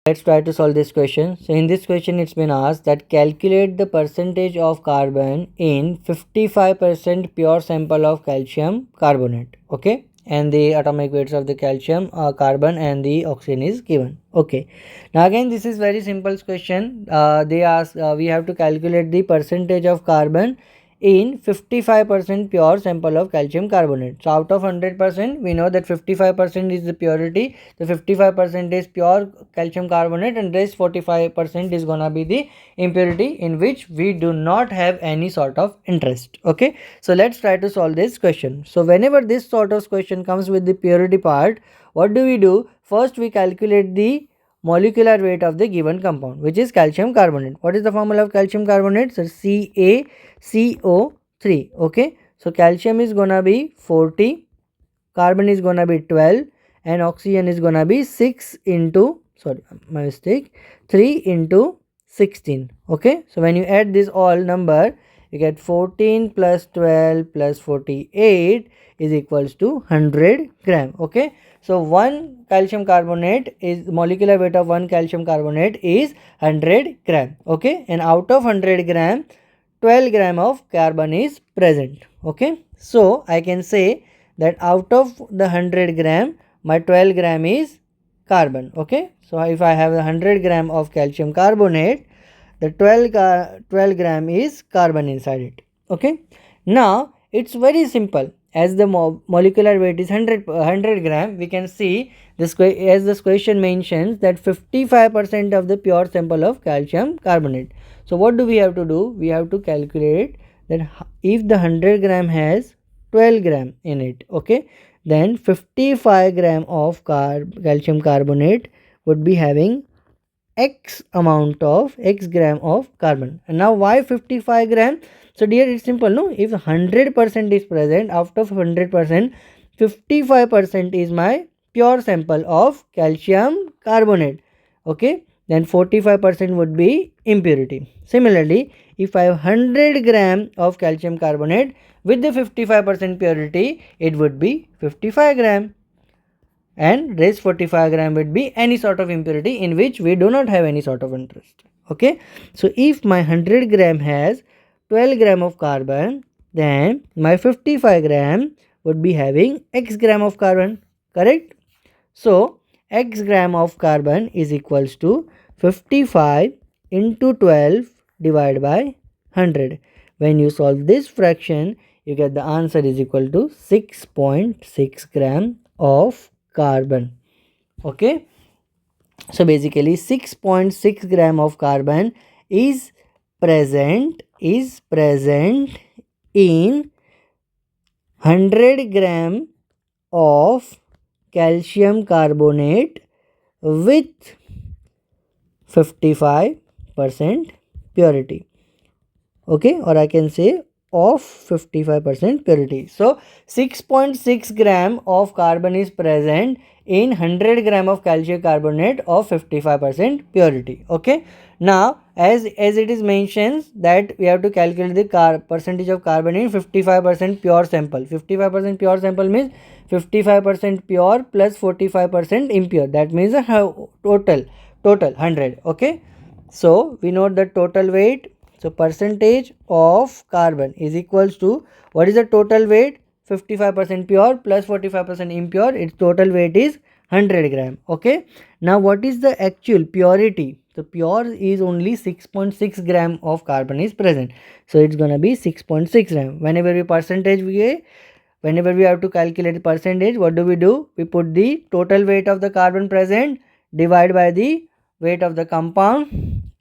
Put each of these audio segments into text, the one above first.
Let's try to solve this question. So in this question it's been asked that calculate the percentage of carbon in 55% pure sample of calcium carbonate. Okay, and the atomic weights of the calcium, carbon and the oxygen is given. Okay, now again this is very simple question. They ask we have to calculate the percentage of carbon in 55% pure sample of calcium carbonate. So out of 100%, we know that 55% is the purity, the 55% is pure calcium carbonate, and rest 45% is gonna be the impurity in which we do not have any sort of interest. Okay, so let's try to solve this question. So whenever this sort of question comes with the purity part, what do? First we calculate the molecular weight of the given compound, which is calcium carbonate. What is the formula of calcium carbonate? So CaCO3. Okay, so calcium is gonna be 40, carbon is gonna be 12, and oxygen is gonna be 6 into, sorry, my mistake, 3 into 16. Okay, so when you add this all number, you get 14 plus 12 plus 48 is equals to 100 gram. Okay, so one calcium carbonate is, molecular weight of one calcium carbonate is 100 gram. Okay, and out of 100 gram, 12 gram of carbon is present. Okay, so I can say that out of the 100 gram, my 12 gram is carbon. Okay, so if I have 100 gram of calcium carbonate, the 12 gram is carbon inside it. Okay, now it's very simple. As the molecular weight is 100 gram, we can see this, as this question mentions, that 55% of the pure sample of calcium carbonate. So what do? We have to calculate that if the 100 gram has 12 gram in it, okay, then 55 gram of calcium carbonate would be having x amount of x gram of carbon. And now why 55 gram? So dear, it's simple, no? If 100% is present, out of 100%, 55% is my pure sample of calcium carbonate. Okay, then 45% would be impurity. Similarly, if I have 100 gram of calcium carbonate with the 55% purity, it would be 55 gram, and rest 45 gram would be any sort of impurity in which we do not have any sort of interest. Okay, so if my 100 gram has 12 gram of carbon, then my 55 gram would be having x gram of carbon, correct? So x gram of carbon is equals to 55 into 12 divided by 100. When you solve this fraction, you get the answer is equal to 6.6 gram of carbon. Okay, so basically 6.6 gram of carbon is present in 100 gram of calcium carbonate with 55% purity. Okay, or I can say of 55% purity. So 6.6 gram of carbon is present in 100 gram of calcium carbonate of 55% purity. Okay, now as it is mentioned that we have to calculate the percentage of carbon in 55% pure sample. 55% pure sample means 55% pure plus 45% impure. That means a total 100. Okay, so we know the total weight. So percentage of carbon is equals to, what is the total weight? 55% pure plus 45% impure. Its total weight is 100 gram. Okay, now what is the actual purity? So pure is only 6.6 gram of carbon is present, so it's gonna be 6.6 gram. Whenever we have to calculate the percentage, what do? We put the total weight of the carbon present divided by the weight of the compound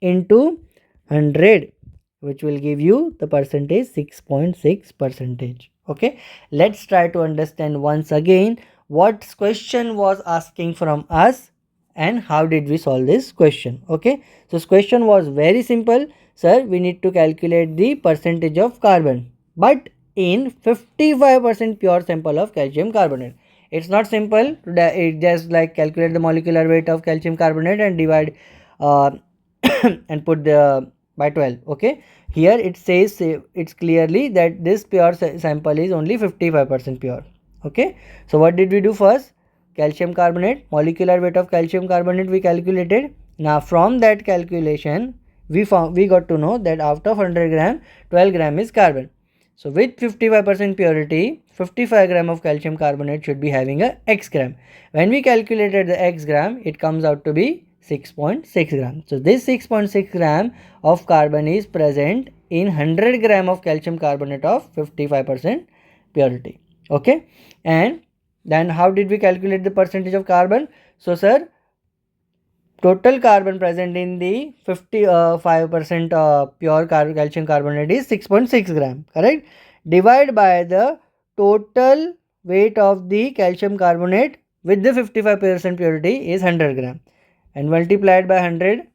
into 100, which will give you the percentage 6.6%. Okay, let's try to understand once again what question was asking from us and how did we solve this question. Okay, so this question was very simple. Sir, we need to calculate the percentage of carbon, but in 55% pure sample of calcium carbonate. It's not simple. It just like calculate the molecular weight of calcium carbonate and divide and put the by 12. Okay, here it says, it's clearly that this pure sample is only 55% pure. Okay, so what did we do first? Calcium carbonate, molecular weight of calcium carbonate we calculated, Now from that calculation, we got to know that out of 100 gram, 12 gram is carbon. So with 55% purity, 55 gram of calcium carbonate should be having a x gram. When we calculated the x gram, it comes out to be 6.6 gram. So this 6.6 gram of carbon is present in 100 gram of calcium carbonate of 55% purity. Okay, and then how did we calculate the percentage of carbon? So sir, total carbon present in the 55% pure calcium carbonate is 6.6 gram, correct? Divide by the total weight of the calcium carbonate with the 55% purity is 100 gram, and multiplied by 100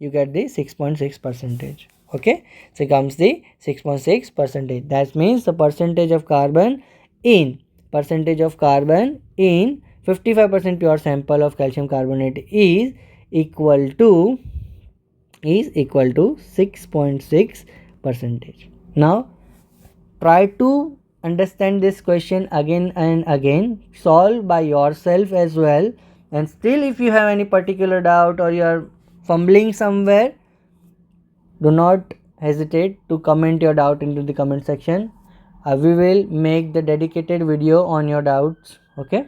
you get the 6.6 percentage. Okay, so comes the 6.6 percentage. That means the percentage of carbon in 55% pure sample of calcium carbonate is equal to 6.6 percentage. Now try to understand this question again and again, solve by yourself as well, and still if you have any particular doubt or you are fumbling somewhere, do not hesitate to comment your doubt into the comment section. We will make the dedicated video on your doubts. Okay,